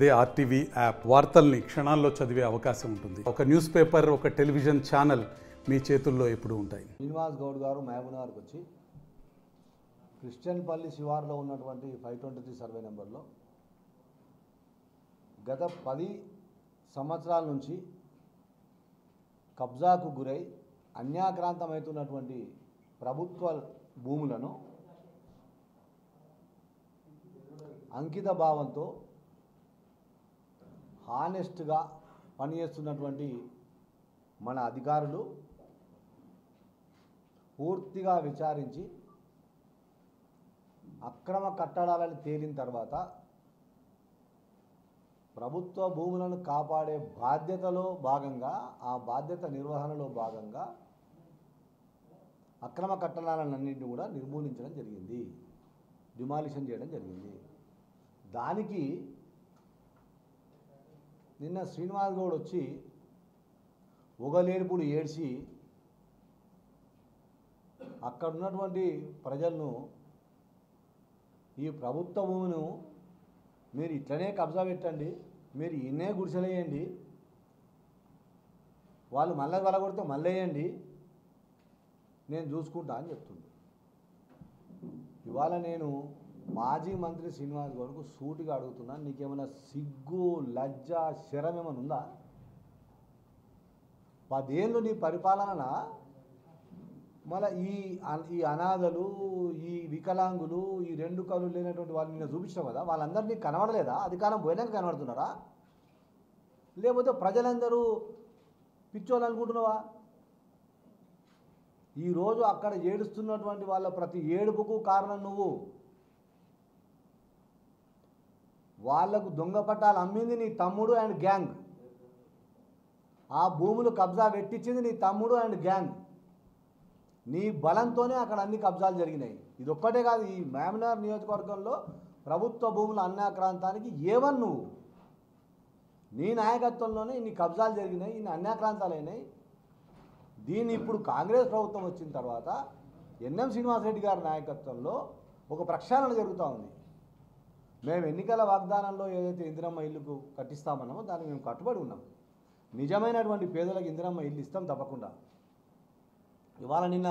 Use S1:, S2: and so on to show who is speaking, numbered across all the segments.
S1: అదే RTV app వార్తల్ని క్షణాల్లో చదివే అవకాశం ఉంటుంది. ఒక న్యూస్ పేపర్, ఒక టెలివిజన్ ఛానల్ మీ చేతుల్లో ఎప్పుడూ ఉంటాయి.
S2: శ్రీనివాస్ గౌడ్ గారు మహబూబ్నగర్కి వచ్చి క్రిస్టియన్పల్లి శివారులో ఉన్నటువంటి 523 సర్వే నెంబర్లో గత 10 సంవత్సరాల నుంచి కబ్జాకు గురై అన్యాక్రాంతమవుతున్నటువంటి ప్రభుత్వ భూములను అంకిత భావంతో హానెస్ట్గా పనిచేస్తున్నటువంటి మన అధికారులు పూర్తిగా విచారించి అక్రమ కట్టడాలను తేలిన తర్వాత ప్రభుత్వ భూములను కాపాడే బాధ్యతలో భాగంగా, ఆ బాధ్యత నిర్వహణలో భాగంగా అక్రమ కట్టడాలన్నింటినీ కూడా నిర్మూలించడం జరిగింది, డిమాలిషన్ చేయడం జరిగింది. దానికి నిన్న శ్రీనివాస్ గౌడ్ వచ్చి ఒగలేడుపుడు ఏడ్చి అక్కడ ఉన్నటువంటి ప్రజలను ఈ ప్రభుత్వ భూమిని మీరు ఇట్లనే కబ్జా పెట్టండి, మీరు ఇన్నే గుడిసెలేయండి, వాళ్ళు మళ్ళీ వెలగొడితే మళ్ళీ వేయండి, నేను చూసుకుంటా అని చెప్తుంది. ఇవాళ నేను మాజీ మంత్రి శ్రీనివాస్ గౌడ్కు సూటిగా అడుగుతున్నాను, నీకేమైనా సిగ్గు, లజ్జ, శరం ఏమైనా ఉందా? 10 ఏళ్ళు నీ పరిపాలన మళ్ళీ ఈ అనాథలు, ఈ వికలాంగులు, ఈ 2 కళ్ళు లేనటువంటి వాళ్ళు నిన్న చూపించావు కదా, వాళ్ళందరినీ కనబడలేదా? అధికారం పోయినాక కనబడుతున్నారా? లేకపోతే ప్రజలందరూ పిచ్చోళ్ళు అనుకుంటున్నావా? ఈరోజు అక్కడ ఏడుస్తున్నటువంటి వాళ్ళ ప్రతి ఏడుపుకు కారణం నువ్వు. వాళ్లకు దొంగ పట్టాలు అమ్మింది నీ తమ్ముడు అండ్ గ్యాంగ్, ఆ భూములు కబ్జా పెట్టించింది నీ తమ్ముడు అండ్ గ్యాంగ్. నీ బలంతోనే అక్కడ అన్ని కబ్జాలు జరిగినాయి. ఇది ఒక్కటే కాదు, ఈ మహబూబ్నగర్ నియోజకవర్గంలో ప్రభుత్వ భూముల అన్యాక్రాంతానికి ఏవన్ నువ్వు. నీ నాయకత్వంలోనే ఇన్ని కబ్జాలు జరిగినాయి, ఇన్ని అన్యాక్రాంతాలు అయినాయి. దీన్ని ఇప్పుడు కాంగ్రెస్ ప్రభుత్వం వచ్చిన తర్వాత ఎన్ఎం శ్రీనివాసరెడ్డి గారి నాయకత్వంలో ఒక ప్రక్షాళన జరుగుతూ ఉంది. మేము ఎన్నికల వాగ్దానంలో ఏదైతే ఇందిరమ్మ ఇల్లుకు కట్టిస్తామన్నామో దానికి మేము కట్టుబడి ఉన్నాం. నిజమైనటువంటి పేదలకు ఇందిరమ్మ ఇల్లు ఇస్తాం తప్పకుండా. ఇవాళ నిన్న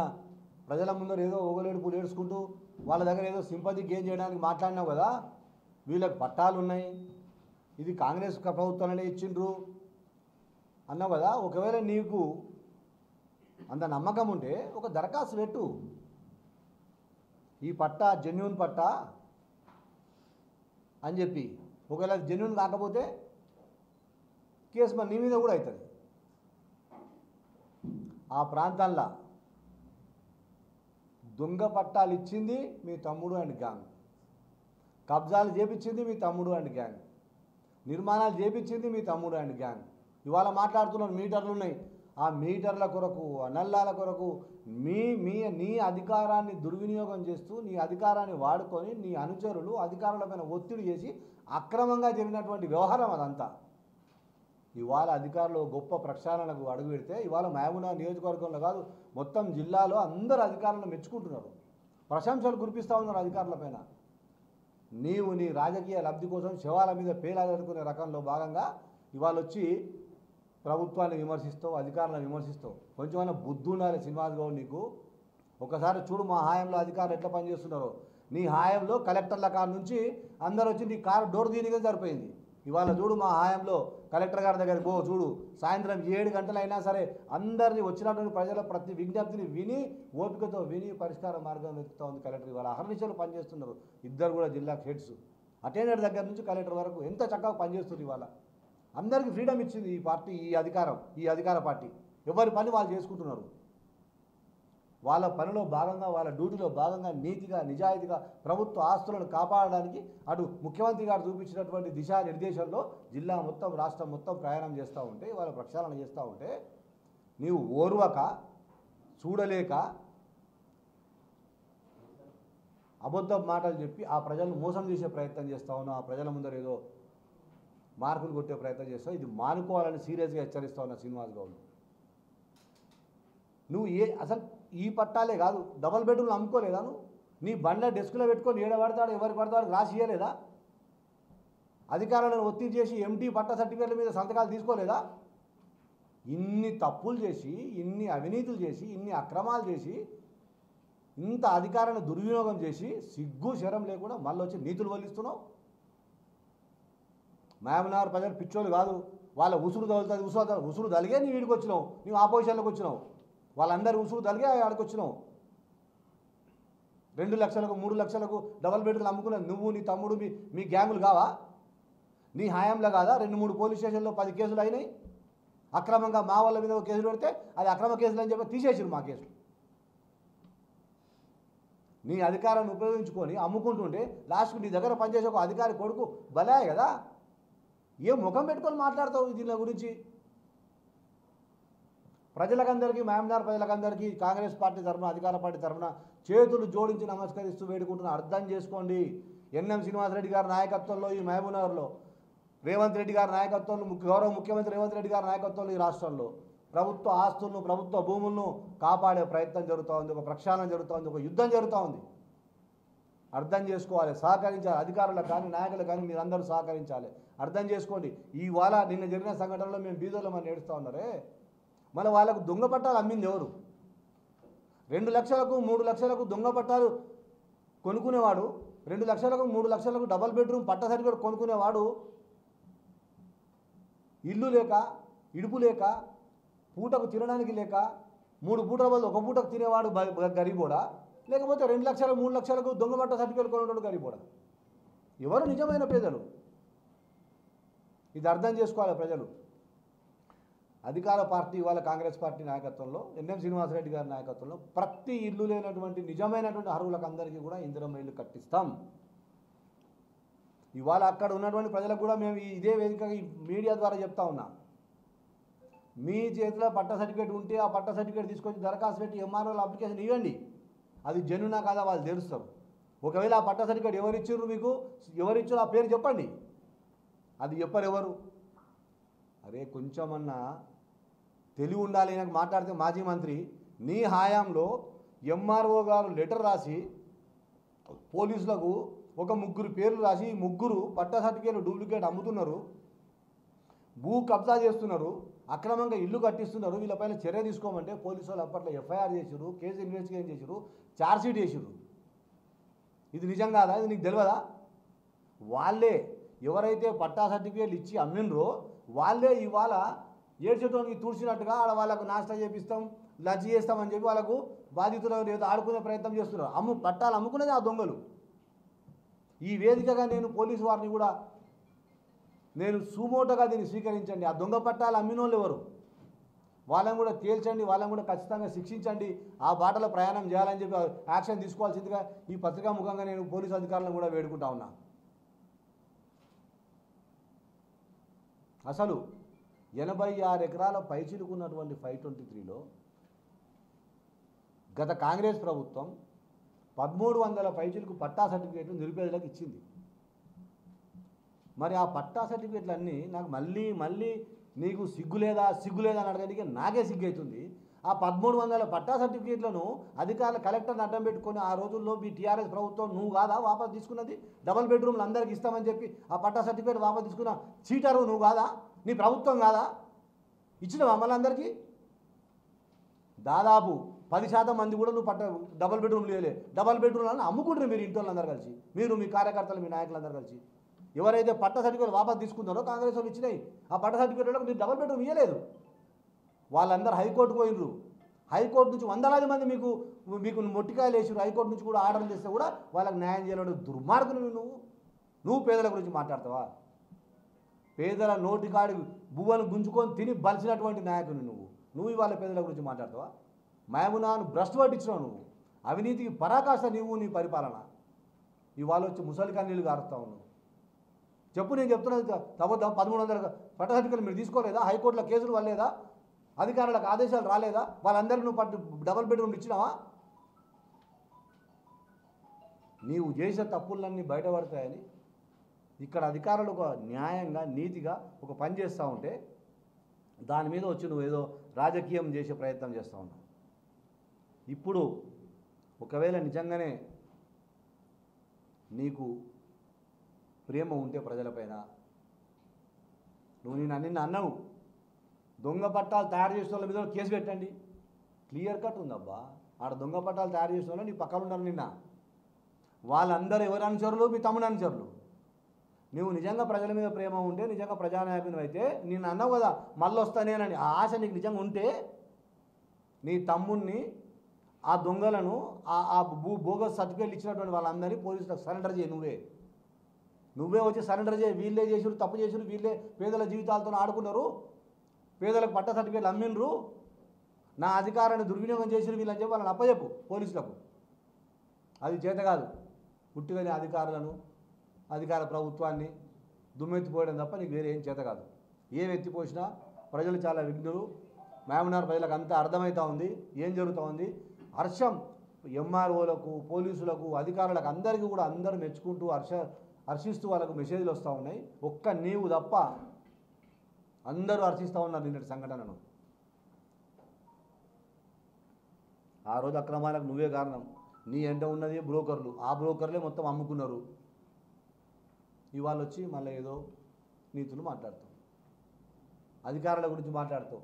S2: ప్రజల ముందర ఏదో ఓగలేడుపులు ఏడుచుకుంటూ వాళ్ళ దగ్గర ఏదో సింపతి గెయిన్ చేయడానికి మాట్లాడినావు కదా, వీళ్ళకి పట్టాలు ఉన్నాయి, ఇది కాంగ్రెస్ ప్రభుత్వాలనే ఇచ్చిండ్రు అన్నావు కదా. ఒకవేళ నీకు అంత నమ్మకం ఉంటే ఒక దరఖాస్తు పెట్టు, ఈ పట్టా జెన్యూన్ పట్టా అని చెప్పి. ఒకవేళ జెన్యూన్ కాకపోతే కేసు మరి నీ మీద కూడా అవుతుంది. ఆ ప్రాంతాల్లో దొంగ పట్టాలు ఇచ్చింది మీ తమ్ముడు అండ్ గ్యాంగ్, కబ్జాలు చేపించింది మీ తమ్ముడు అండ్ గ్యాంగ్, నిర్మాణాలు చేపించింది మీ తమ్ముడు అండ్ గ్యాంగ్. ఇవాళ మాట్లాడుతున్న మీటర్లు ఉన్నాయి, ఆ మీటర్ల కొరకు, ఆ నల్లాల కొరకు నీ అధికారాన్ని దుర్వినియోగం చేస్తూ, నీ అధికారాన్ని వాడుకొని నీ అనుచరులు అధికారులపైన ఒత్తిడి చేసి అక్రమంగా జరిగినటువంటి వ్యవహారం అదంతా. ఇవాళ అధికారులు గొప్ప ప్రక్షాళనకు అడుగు పెడితే ఇవాళ మహబూబ్నగర్ నియోజకవర్గంలో కాదు మొత్తం జిల్లాలో అందరు అధికారులను మెచ్చుకుంటున్నారు, ప్రశంసలు కురిపిస్తూ ఉన్నారు అధికారులపైన. నీవు నీ రాజకీయ లబ్ధి కోసం శవాల మీద పేలాదనుకునే రకంలో భాగంగా ఇవాళ వచ్చి ప్రభుత్వాన్ని విమర్శిస్తావు, అధికారులను విమర్శిస్తావు. కొంచెమైనా బుద్ధి ఉండాలి శ్రీనివాస్ గౌడ్ నీకు. ఒకసారి చూడు మా హాయంలో అధికారులు ఎట్లా పనిచేస్తున్నారో. నీ హాయంలో కలెక్టర్ల కారు నుంచి అందరు వచ్చి నీ కారు డోర్ తీయగా సరిపోయింది. ఇవాళ చూడు మా హాయంలో కలెక్టర్ గారి దగ్గరికి పో, చూడు సాయంత్రం 7 గంటలైనా సరే అందరినీ వచ్చినటువంటి ప్రజల ప్రతి విజ్ఞప్తిని విని ఓపికతో విని పరిష్కార మార్గం వెతుకుతూ ఉంది కలెక్టర్. ఇవాళ అహర్నిశలు పనిచేస్తున్నారు ఇద్దరు కూడా జిల్లా హెడ్స్, అటెండర్ దగ్గర నుంచి కలెక్టర్ వరకు ఎంత చక్కగా పనిచేస్తుంది. ఇవాళ అందరికీ ఫ్రీడమ్ ఇచ్చింది ఈ పార్టీ, ఈ అధికార పార్టీ. ఎవరి పని వాళ్ళు చేసుకుంటున్నారు. వాళ్ళ పనిలో భాగంగా, వాళ్ళ డ్యూటీలో భాగంగా నీతిగా, నిజాయితీగా ప్రభుత్వ ఆస్తులను కాపాడడానికి అటు ముఖ్యమంత్రి గారు చూపించినటువంటి దిశానిర్దేశంలో జిల్లా మొత్తం, రాష్ట్రం మొత్తం ప్రయాణం చేస్తూ ఉంటే, వాళ్ళ ప్రక్షాళన చేస్తూ ఉంటే నీవు ఓర్వక, చూడలేక అబద్ధ మాటలు చెప్పి ఆ ప్రజలను మోసం చేసే ప్రయత్నం చేస్తూ ఉన్నావు. ఆ ప్రజల ముందర ఏదో మార్కులు కొట్టే ప్రయత్నం చేస్తావు. ఇది మానుకోవాలని సీరియస్గా హెచ్చరిస్తా ఉన్నా శ్రీనివాస్ గౌడ్. నువ్వు అసలు ఈ పట్టాలే కాదు, డబల్ బెడ్రూమ్లు అమ్ముకోలేదా నువ్వు? నీ బండ్ల డెస్క్లో పెట్టుకొని ఏడ పడతాడు ఎవరికి పడతాడు రాసి ఇవ్వలేదా? అధికారులను ఒత్తిడి చేసి ఎంటీ పట్ట సర్టిఫికేట్ల మీద సంతకాలు తీసుకోలేదా? ఇన్ని తప్పులు చేసి, ఇన్ని అవినీతులు చేసి, ఇన్ని అక్రమాలు చేసి, ఇంత అధికారాన్ని దుర్వినియోగం చేసి సిగ్గు శరం లేకుండా మళ్ళీ వచ్చి నీతులు వల్లిస్తున్నావు. మహబూబ్నగర్ ప్రజలు పిచ్చోళ్ళు కాదు, వాళ్ళ ఉసురు తగులుతుంది, ఉసురు తలిగే నీ వీడికి వచ్చినావు, నీవు ఆపోజిషన్లోకి వచ్చినావు, వాళ్ళందరూ ఉసురు తలిగే ఆడికి వచ్చినావు. 2 లక్షలకు 3 లక్షలకు డబల్ బెడ్రూమ్లు అమ్ముకున్నది నువ్వు, నీ తమ్ముడు, మీ గ్యాంగులు కావా? నీ హయాంలో కాదా 2-3 పోలీస్ స్టేషన్లో 10 కేసులు అయినాయి? అక్రమంగా మా వాళ్ళ మీద కేసులు పెడితే అది అక్రమ కేసులు అని చెప్పి తీసేసారు మా కేసులు. నీ అధికారాన్ని ఉపయోగించుకొని అమ్ముకుంటుంటే లాస్ట్కి నీ దగ్గర పనిచేసే ఒక అధికారి కొడుకు బలే కదా, ఏ ముఖం పెట్టుకొని మాట్లాడతావు దీని గురించి? ప్రజలకందరికీ, మహబూబ్నగర్ ప్రజలకందరికీ కాంగ్రెస్ పార్టీ తరఫున, అధికార పార్టీ తరఫున చేతులు జోడించి నమస్కరిస్తూ వేడుకుంటున్న అర్థం చేసుకోండి. ఎన్ఎం శ్రీనివాసరెడ్డి గారి నాయకత్వంలో ఈ మహబూబ్నగర్లో, రేవంత్ రెడ్డి గారి నాయకత్వంలో, గౌరవ ముఖ్యమంత్రి రేవంత్ రెడ్డి గారి నాయకత్వంలో ఈ రాష్ట్రంలో ప్రభుత్వ ఆస్తులను, ప్రభుత్వ భూములను కాపాడే ప్రయత్నం జరుగుతూ ఉంది, ఒక ప్రక్షాళన జరుగుతూ ఉంది, ఒక యుద్ధం జరుగుతూ ఉంది. అర్థం చేసుకోవాలి, సహకరించాలి. అధికారులకు కానీ నాయకులకు కానీ మీరందరూ సహకరించాలి. అర్థం చేసుకోండి. ఇవాళ నిన్న జరిగిన సంఘటనలో మేము బీదోలో మనం ఏడుస్తూ ఉన్నారే, మన వాళ్ళకు దొంగ పట్టాలు అమ్మింది ఎవరు? 2 లక్షలకు 3 లక్షలకు దొంగ పట్టాలు కొనుక్కునేవాడు, 2 లక్షలకు 3 లక్షలకు డబల్ బెడ్రూమ్ పట్ట సర్టిఫికేట్ కొనుక్కునేవాడు ఇల్లు లేక, ఇడుపు లేక, పూటకు తినడానికి లేక, 3 పూటల బదులు 1 పూటకు తినేవాడు గరీబోడా? లేకపోతే 2 లక్షలకు 3 లక్షలకు దొంగ పట్ట సర్టిఫికేట్ కొనేవాడు గరీబోడా? ఎవరు నిజమైన పేదలు? ఇది అర్థం చేసుకోవాలి ప్రజలు. అధికార పార్టీ వాళ్ళ కాంగ్రెస్ పార్టీ నాయకత్వంలో, ఎన్ఎం శ్రీనివాసరెడ్డి గారి నాయకత్వంలో ప్రతి ఇల్లు లేనటువంటి నిజమైనటువంటి అర్హులకు అందరికీ కూడా ఇందిరమ్మ ఇల్లు కట్టిస్తాం. ఇవాళ అక్కడ ఉన్నటువంటి ప్రజలకు కూడా మేము ఇదే వేదిక మీడియా ద్వారా చెప్తా ఉన్నాం. మీ చేతిలో పట్ట సర్టిఫికేట్ ఉంటే ఆ పట్ట సర్టిఫికేట్ తీసుకొచ్చి దరఖాస్తు పెట్టి ఎంఆర్ఓల అప్లికేషన్ ఇవ్వండి. అది జెన్యూనా కాదా వాళ్ళు తెలుస్తారు. ఒకవేళ ఆ పట్ట సర్టిఫికేట్ ఎవరిచ్చారు, మీకు ఎవరిచ్చారు ఆ పేరు చెప్పండి. అది చెప్పరు ఎవరు. అరే కొంచెమన్నా తెలివి ఉండాలి. నాకు మాట్లాడితే మాజీ మంత్రి, నీ హయాంలో ఎంఆర్ఓ గారు లెటర్ రాసి పోలీసులకు ఒక 3 పేర్లు రాసి, 3 పట్ట సర్టిఫికేట్లు డూప్లికేట్ అమ్ముతున్నారు, భూ కబ్జా చేస్తున్నారు, అక్రమంగా ఇల్లు కట్టిస్తున్నారు, వీళ్ళపైన చర్య తీసుకోమంటే పోలీసు వాళ్ళు అప్పట్లో ఎఫ్ఐఆర్ చేశారు, కేసు ఇన్వెస్టిగేషన్ చేశారు, ఛార్జ్షీట్ చేశారు. ఇది నిజం కాదా? ఇది నీకు తెలియదా? వాళ్ళే ఎవరైతే పట్టా సర్టిఫికేట్లు ఇచ్చి అమ్మినరో వాళ్ళే ఇవాళ ఏడ్చేటోనికి తూడ్చినట్టుగా వాళ్ళకు నాశనం చేపిస్తాం, లంచ్ చేస్తామని చెప్పి వాళ్ళకు బాధితులు ఏదో ఆడుకునే ప్రయత్నం చేస్తున్నారు. పట్టాలు అమ్ముకునేది ఆ దొంగలు. ఈ వేదికగా నేను పోలీసు వారిని కూడా నేను సుమోటోగా దీన్ని స్వీకరించండి. ఆ దొంగ పట్టాలు అమ్మిన వాళ్ళు ఎవరు వాళ్ళని కూడా తేల్చండి, వాళ్ళని కూడా ఖచ్చితంగా శిక్షించండి, ఆ బాటలో ప్రయాణం చేయాలని చెప్పి యాక్షన్ తీసుకోవాల్సిందిగా ఈ పత్రికా ముఖంగా నేను పోలీసు అధికారులను కూడా వేడుకుంటా ఉన్నా. అసలు 86 ఎకరాల పైచిలుకున్నటువంటి 523లో గత కాంగ్రెస్ ప్రభుత్వం 1300 పైచిలుకు పట్టా సర్టిఫికేట్లు నిరుపేదలకు ఇచ్చింది. మరి ఆ పట్టా సర్టిఫికేట్లన్నీ నాకు మళ్ళీ నీకు సిగ్గులేదా అని అడగడానికి నాకే సిగ్గు అవుతుంది. ఆ 1300 పట్టా సర్టిఫికేట్లను అధికారులు కలెక్టర్ని అడ్డం పెట్టుకొని ఆ రోజుల్లో మీ టీఆర్ఎస్ ప్రభుత్వం నువ్వు కాదా వాపసు తీసుకున్నది? డబల్ బెడ్రూమ్లు అందరికి ఇస్తామని చెప్పి ఆ పట్టా సర్టిఫికేట్ వాపసు తీసుకున్న చీటరు నువ్వు కాదా? నీ ప్రభుత్వం కాదా? ఇచ్చినవా మళ్ళీ అందరికీ? దాదాపు 10% మంది కూడా నువ్వు డబల్ బెడ్రూమ్లు లేలే. డబల్ బెడ్రూమ్లను అమ్ముకుంటారు మీరు ఇంటి వాళ్ళందరూ కలిసి, మీరు మీ కార్యకర్తలు మీ నాయకులందరూ కలిసి. ఎవరైతే పట్ట సర్టిఫికేట్ వాపసు తీసుకున్నారో కాంగ్రెస్ వాళ్ళు ఇచ్చినాయి, ఆ పట్ట సర్టిఫికేట్లకు మీరు డబల్ బెడ్రూమ్ ఇవ్వలేదు. వాళ్ళందరూ హైకోర్టుకు పోయినరు. హైకోర్టు నుంచి వందలాది మంది మీకు మొట్టికాయలు వేసారు. హైకోర్టు నుంచి కూడా ఆర్డర్లు చేస్తే కూడా వాళ్ళకి న్యాయం చేయలేడు. దుర్మార్గులు నువ్వు పేదల గురించి మాట్లాడతావా? పేదల నోటికాడి బువ్వను గుంజుకొని తిని బలిసినటువంటి నాయకుని నువ్వు ఇవాళ పేదల గురించి మాట్లాడతావా? మహబూబ్నగర్ను భ్రష్టు పట్టించినావు నువ్వు. అవినీతికి పరాకాష్ట నీ పరిపాలన. ఇవాళ వచ్చి ముసలి కన్నీళ్ళు గారుస్తా ఉన్నావు. చెప్పు, నేను చెప్తున్నది తప్ప 1300 పట్ట సర్టిఫికేట్లు మీరు తీసుకోలేదా? హైకోర్టులో కేసులు వల్లేదా? అధికారులకు ఆదేశాలు రాలేదా? వాళ్ళందరికీ నువ్వు డబల్ బెడ్రూమ్ ఇచ్చినావా? నీవు చేసే తప్పులన్నీ బయటపడతాయని ఇక్కడ అధికారులు ఒక న్యాయంగా నీతిగా ఒక పని చేస్తూ ఉంటే దాని మీద వచ్చి నువ్వు ఏదో రాజకీయం చేసే ప్రయత్నం చేస్తూ ఉన్నావు. ఇప్పుడు ఒకవేళ నిజంగానే నీకు ప్రేమ ఉంటే ప్రజలపైన, నువ్వు నిన్ను అన్నావు దొంగ పట్టాలు తయారు చేసిన వాళ్ళ మీద కేసు పెట్టండి. క్లియర్ కట్ ఉందబ్బా. ఆడ దొంగ పట్టాలు తయారు చేసిన వాళ్ళు నీ పక్కన ఉన్నారు. నిన్న వాళ్ళందరూ ఎవరు అనుచరులు? మీ తమ్ముడు అనుచరులు. నువ్వు నిజంగా ప్రజల మీద ప్రేమ ఉంటే, నిజంగా ప్రజానాయకుని అయితే, నేను అన్నావు కదా మళ్ళీ వస్తానేనని, ఆ ఆశ నీకు నిజంగా ఉంటే నీ తమ్ముడిని, ఆ దొంగలను, ఆ బోగస్ సర్టిఫికేట్లు ఇచ్చినటువంటి వాళ్ళందరినీ పోలీసులకు సరెండర్ చేయి. నువ్వే వచ్చి సరెండర్ చేయి. వీళ్ళే చేసిరు, తప్పు చేసిరు, వీళ్ళే పేదల జీవితాలతో ఆడుకున్నారు, పేదలకు పట్ట సర్టిఫికేట్లు అమ్మినరు, నా అధికారాన్ని దుర్వినియోగం చేసిరు వీళ్ళని చెప్పి వాళ్ళని అప్పచెప్పు పోలీసులకు. అది చేత కాదు. పుట్టిగని అధికారులను, అధికార ప్రభుత్వాన్ని దుమ్మెత్తిపోయడం తప్ప నీకు వేరే ఏం చేత కాదు. ఏం ఎత్తిపోసినా ప్రజలు చాలా విఘ్నులు. మహబూబ్నగర్ ప్రజలకు అంతా అర్థమవుతూ ఉంది ఏం జరుగుతూ ఉంది. హర్షం ఎంఆర్ఓలకు, పోలీసులకు, అధికారులకు అందరికీ కూడా అందరూ మెచ్చుకుంటూ హర్షిస్తూ వాళ్ళకు మెసేజ్లు వస్తూ ఉన్నాయి. ఒక్క నీవు తప్ప అందరూ హర్షిస్తూ ఉన్నారు నిన్నటి సంఘటనను. ఆ రోజు అక్రమాలకు నువ్వే కారణం. నీ ఎంట ఉన్నది బ్రోకర్లు, ఆ బ్రోకర్లే మొత్తం అమ్ముకున్నారు. ఇవాళ వచ్చి మళ్ళీ ఏదో నీతులు మాట్లాడుతావు, అధికారుల గురించి మాట్లాడుతావు.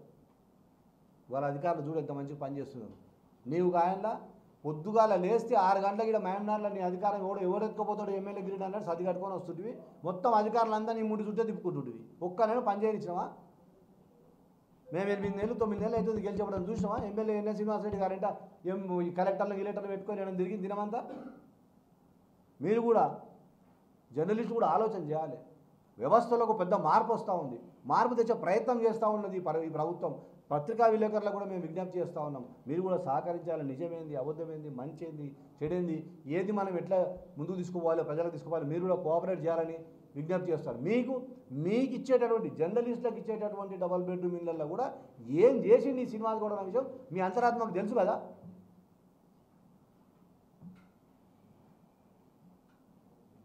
S2: వాళ్ళ అధికారులు చూడు ఎంత మంచిగా పనిచేస్తున్నారు. నీవు కాయంలా పొద్దుగాల లేస్తే 6 గంటలకి ఇక్కడ మహబూబ్నగర్లో నీ అధికారం ఎవరు ఎత్తుకోపోతాడు ఎమ్మెల్యే గిరీడ్ అన్నాడు సది కట్టుకొని వస్తుంటివి. మొత్తం అధికారులంతా నీ ముడి చుట్టే తిప్పుకుంటుంటివి. ఒక్కనైనా పని చేయనిచ్చినావా? మేము 8 నెలలు 9 నెలలు అవుతుంది గెలిచేపడం చూసినావా? ఎమ్మెల్యే ఎన్ఎస్ శ్రీనివాసరెడ్డి గారంట ఈ కలెక్టర్లు గిలెక్టర్లు పెట్టుకొని నేను తిరిగి దినమంతా. మీరు కూడా జర్నలిస్టు కూడా ఆలోచన చేయాలి. వ్యవస్థలో ఒక పెద్ద మార్పు వస్తూ ఉంది. మార్పు తెచ్చే ప్రయత్నం చేస్తూ ఉన్నది ఈ ప్రభుత్వం. పత్రికా విలేకరులకు కూడా మేము విజ్ఞప్తి చేస్తూ ఉన్నాం. మీరు కూడా సహకరించాలి. నిజమేంది, అబద్ధమేంది, మంచేంది, చెడేంది, ఏది మనం ఎట్లా ముందుకు తీసుకుపోవాలో, ప్రజలకు తీసుకోవాలి, మీరు కూడా కోఆపరేట్ చేయాలని విజ్ఞప్తి చేస్తారు. మీకు ఇచ్చేటటువంటి జర్నలిస్టులకు ఇచ్చేటటువంటి డబుల్ బెడ్రూమ్ ఇళ్లలో కూడా ఏం చేసింది ఈ శ్రీనివాస్ గౌడ్ అనే విషయం మీ అంతరాత్మకు తెలుసు కదా.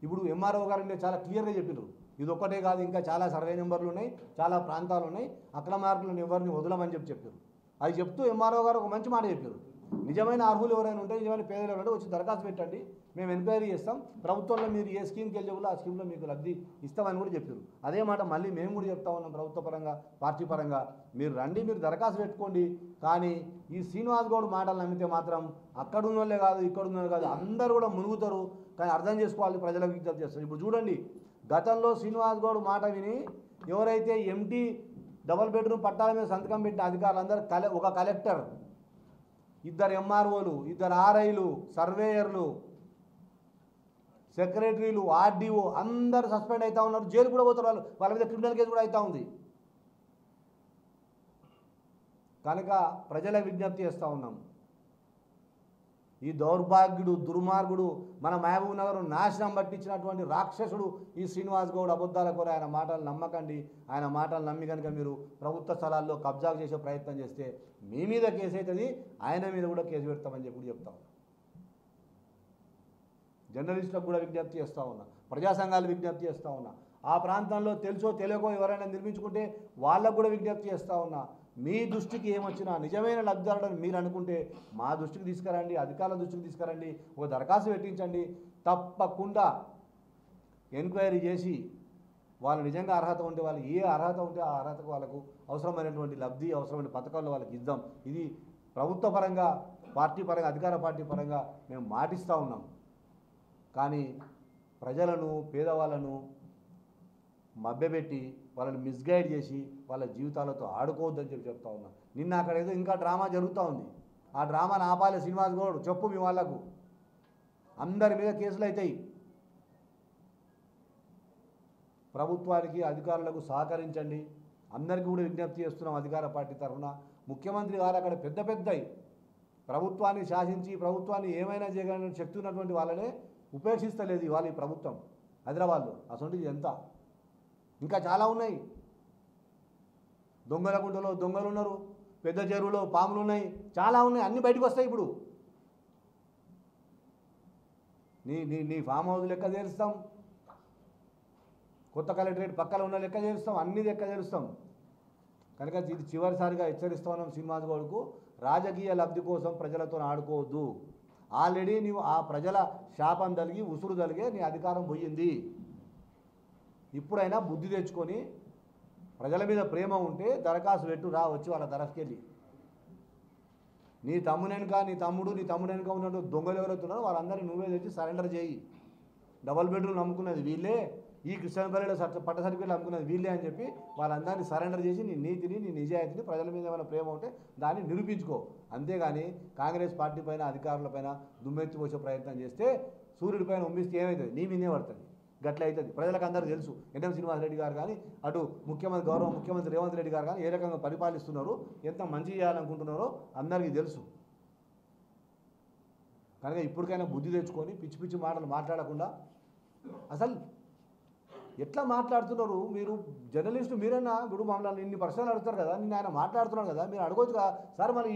S2: ఇప్పుడు ఎంఆర్ఓ గారు చాలా క్లియర్గా చెప్పినారు. ఇది ఒక్కటే కాదు, ఇంకా చాలా సర్వే నెంబర్లు ఉన్నాయి, చాలా ప్రాంతాలు ఉన్నాయి, అక్రమార్కులను ఎవరిని వదలమని చెప్పారు. అది చెప్తూ ఎంఆర్ఓ గారు ఒక మంచి మాట చెప్పారు. నిజమైన అర్హులు ఎవరైనా ఉంటే, నిజమైన పేదలు ఎవరైనా వచ్చి దరఖాస్తు పెట్టండి, మేము ఎంక్వైరీ చేస్తాం, ప్రభుత్వంలో మీరు ఏ స్కీమ్కి వెళ్ళేవాళ్ళు ఆ స్కీమ్లో మీకు లబ్ధి ఇస్తామని కూడా చెప్పారు. అదే మాట మళ్ళీ మేము కూడా చెప్తా ఉన్నాం ప్రభుత్వ పరంగా, పార్టీ పరంగా. మీరు రండి, మీరు దరఖాస్తు పెట్టుకోండి. కానీ ఈ శ్రీనివాస్ గౌడ్ మాటలు నమ్మితే మాత్రం అక్కడున్న వాళ్ళే కాదు, ఇక్కడున్న వాళ్ళే కాదు, అందరూ కూడా మునుగుతారు. కానీ అర్థం చేసుకోవాలి, ప్రజలకు విజ్ఞప్తి చేస్తారు. ఇప్పుడు చూడండి, గతంలో శ్రీనివాస్ గౌడ్ మాట విని ఎవరైతే ఎంటీ డబుల్ బెడ్రూమ్ పట్టాల మీద సంతకం పెట్టిన అధికారులందరూ ఒక కలెక్టర్, 2 ఎంఆర్ఓలు, 2 ఆర్ఐలు, సర్వేయర్లు, సెక్రటరీలు, ఆర్డీఓ అందరూ సస్పెండ్ అవుతూ ఉన్నారు. జైలు కూడా పోతారు. వాళ్ళ మీద క్రిమినల్ కేసు కూడా అవుతూ ఉంది. కనుక ప్రజలకు విజ్ఞప్తి చేస్తూ ఉన్నాం. ఈ దౌర్భాగ్యుడు, దుర్మార్గుడు, మన మహబూబ్ నగర్ నాశనం పట్టించినటువంటి రాక్షసుడు ఈ శ్రీనివాస్ గౌడ్ అబద్ధాల కోర ఆయన మాటలు నమ్మకండి. ఆయన మాటలు నమ్మి కనుక మీరు ప్రభుత్వ స్థలాల్లో కబ్జా చేసే ప్రయత్నం చేస్తే మీ మీద కేసు అవుతుంది, ఆయన మీద కూడా కేసు పెడతామని చెప్పి చెప్తాం. జర్నలిస్టులకు కూడా విజ్ఞప్తి చేస్తూ ఉన్నా, ప్రజా సంఘాలు విజ్ఞప్తి చేస్తూ ఉన్నా, ఆ ప్రాంతంలో తెలుసో తెలియకో ఎవరైనా నిర్మించుకుంటే వాళ్ళకు కూడా విజ్ఞప్తి చేస్తూ ఉన్నా. మీ దృష్టికి ఏమొచ్చినా నిజమైన లబ్ధిదారులను మీరు అనుకుంటే మా దృష్టికి తీసుకురండి, అధికారుల దృష్టికి తీసుకురండి, ఒక దరఖాస్తు పెట్టించండి. తప్పకుండా ఎంక్వైరీ చేసి వాళ్ళు నిజంగా అర్హత ఉంటే, వాళ్ళు ఏ అర్హత ఉంటే ఆ అర్హతకు వాళ్ళకు అవసరమైనటువంటి లబ్ధి, అవసరమైన పథకాలు వాళ్ళకి ఇద్దాం. ఇది ప్రభుత్వ పరంగా, పార్టీ పరంగా, అధికార పార్టీ పరంగా మేము మాటిస్తూ ఉన్నాం. కానీ ప్రజలను, పేదవాళ్ళను మభ్యపెట్టి వాళ్ళని మిస్గైడ్ చేసి వాళ్ళ జీవితాలతో ఆడుకోవద్దని చెప్తా ఉన్నా. నిన్న అక్కడ ఏదో ఇంకా డ్రామా జరుగుతూ ఉంది. ఆ డ్రామాను ఆపాలి శ్రీనివాస్ గౌడ్. చెప్పు మీ వాళ్ళకు, అందరి మీద కేసులు అవుతాయి. ప్రభుత్వానికి, అధికారులకు సహకరించండి. అందరికీ కూడా విజ్ఞప్తి చేస్తున్నాం అధికార పార్టీ తరఫున. ముఖ్యమంత్రి గారు అక్కడ పెద్ద ప్రభుత్వాన్ని శాసించి ప్రభుత్వాన్ని ఏమైనా చేయగలిగిన శక్తి ఉన్నటువంటి వాళ్ళనే ఉపేక్షిస్తలేదు ఇవాళ ఈ ప్రభుత్వం. హైదరాబాద్లో అసలు ఎంత ఇంకా చాలా ఉన్నాయి. దొంగల గుంటలో దొంగలు ఉన్నారు, పెద్ద చెరువులో పాములు ఉన్నాయి, చాలా ఉన్నాయి. అన్నీ బయటకు వస్తాయి. ఇప్పుడు నీ ఫామ్ హౌస్ లెక్క చేరుస్తాం, కొత్త కలెక్టరేట్ పక్కన ఉన్న లెక్క చేరుస్తాం, అన్ని లెక్క చేరుస్తాం. కనుక ఇది చివరిసారిగా హెచ్చరిస్తా ఉన్నాం శ్రీనివాస్ గౌడ్కు, రాజకీయ లబ్ధి కోసం ప్రజలతో ఆడుకోవద్దు. ఆల్రెడీ నీవు ఆ ప్రజల శాపం తలిగి, ఉసురు తలిగే నీ అధికారం పోయింది. ఇప్పుడైనా బుద్ధి తెచ్చుకొని ప్రజల మీద ప్రేమ ఉంటే దరఖాస్తు పెట్టు, రా వచ్చి వాళ్ళ తరఫుకి వెళ్ళి నీ తమ్ముడు వెనుక ఉన్నట్టు దొంగలు ఎవరైతున్నారో వాళ్ళందరినీ నువ్వే తెచ్చి సరెండర్ చేయి. డబల్ బెడ్రూమ్ అమ్ముకున్నది వీళ్ళే, ఈ కృష్ణపల్లిలో పట్ట సర్టిఫికేట్లు అమ్ముకున్నది వీళ్ళే అని చెప్పి వాళ్ళందరినీ సరెండర్ చేసి నీ నీతిని, నీ నిజాయితీని, ప్రజల మీద ఏమైనా ప్రేమ ఉంటే దాన్ని నిరూపించుకో. అంతేగాని కాంగ్రెస్ పార్టీ పైన, అధికారులపైన దుమ్మెత్తి పోసే ప్రయత్నం చేస్తే సూర్యుడి పైన ఉమ్మిస్తే ఏమవుతుంది? నీ మీదే పడుతుంది. గట్ల అవుతుంది. ప్రజలకు అందరూ తెలుసు ఎన్ఎం శ్రీనివాసరెడ్డి గారు కానీ, అటు గౌరవ ముఖ్యమంత్రి రేవంత్ రెడ్డి గారు కానీ ఏ రకంగా పరిపాలిస్తున్నారు, ఎంత మంచి చేయాలనుకుంటున్నారో అందరికీ తెలుసు. కనుక ఇప్పటికైనా బుద్ధి తెచ్చుకొని పిచ్చి పిచ్చి మాటలు మాట్లాడకుండా, అసలు ఎట్లా మాట్లాడుతున్నారు మీరు? జర్నలిస్టు మీరైనా ఇప్పుడు మమ్మల్ని ఇన్ని ప్రశ్నలు అడుగుతారు కదా, నిన్న ఆయన మాట్లాడుతున్నారు కదా, మీరు అడగొచ్చుగా సార్ మరి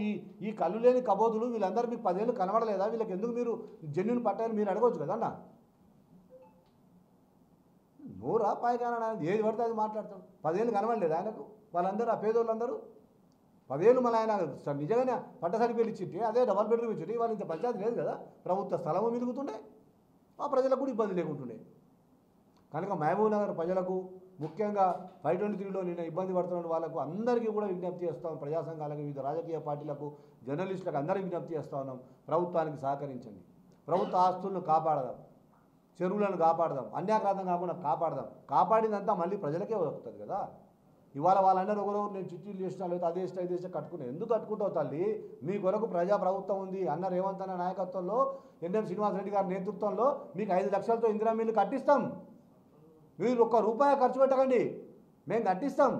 S2: ఈ కళ్ళు లేని కబోదులు వీళ్ళందరూ మీకు 10 ఏళ్ళు కనబడలేదా, వీళ్ళకి ఎందుకు మీరు జెన్యున్ పట్టారని మీరు అడగవచ్చు కదా అన్న. నోరా పాయకాన ఏది పడితే అది మాట్లాడతాడు. 10 ఏళ్ళు కనబడలేదు ఆయనకు. వాళ్ళందరూ ఆ పేదోళ్ళందరూ 10 ఏళ్ళు మళ్ళీ ఆయన నిజంగానే పట్ట సర్టిఫికేట్ ఇచ్చింటే, అదే డబల్ బెడ్రూమ్ ఇచ్చింటే వాళ్ళు ఇంత పంచాయతీ లేదు కదా, ప్రభుత్వ స్థలము మిలుగుతుండే, ఆ ప్రజలకు కూడా ఇబ్బంది లేకుంటుండే. కనుక మహబూబ్ నగర్ ప్రజలకు, ముఖ్యంగా 523లో నిన్న ఇబ్బంది పడుతున్న వాళ్ళకు అందరికీ కూడా విజ్ఞప్తి చేస్తాం. ప్రజా సంఘాలకు, వివిధ రాజకీయ పార్టీలకు, జర్నలిస్టులకు అందరికీ విజ్ఞప్తి చేస్తూ ఉన్నాం. ప్రభుత్వానికి సహకరించండి. ప్రభుత్వ ఆస్తులను కాపాడదాం, చెరువులను కాపాడదాం, అన్యాక్రాంతం కాకుండా కాపాడదాం. కాపాడినంతా మళ్ళీ ప్రజలకే వస్తుంది కదా. ఇవాళ వాళ్ళందరూ ఒకరొకరు నేను చిట్టీలు చేసినా, లేదా అదే ఇష్టం ఇదే ఇష్టం కట్టుకున్నాను. ఎందుకు కట్టుకుంటావు తల్లి? మీ కొరకు ప్రభుత్వం ఉంది. అన్న రేవంత్ అన్న నాయకత్వంలో, ఎన్ఎం శ్రీనివాసరెడ్డి గారి నేతృత్వంలో మీకు 5 లక్షలతో ఇందిరా మిల్లు కట్టిస్తాం. మీరు ₹1 ఖర్చు పెట్టకండి, మేము కట్టిస్తాం.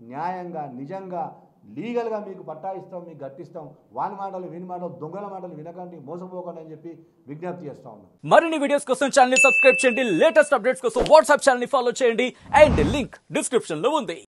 S2: న్యాయంగా, నిజంగా, లీగల్గా మీకు పట్టా ఇస్తాం, మీకు గట్టిస్తాం. వాని మాటలు, వీని మాటలు, దొంగల మాటలు వినకండి, మోసపోకండి అని చెప్పి విజ్ఞప్తి చేస్తా ఉన్నాం.
S3: మరిన్ని వీడియోస్ కోసం ఛానల్ ని సబ్స్క్రైబ్ చేయండి. లేటెస్ట్ అప్డేట్స్ కోసం వాట్సాప్ ఛానల్ ని ఫాలో చేయండి. అండ్ లింక్ డిస్క్రిప్షన్ లో ఉంది.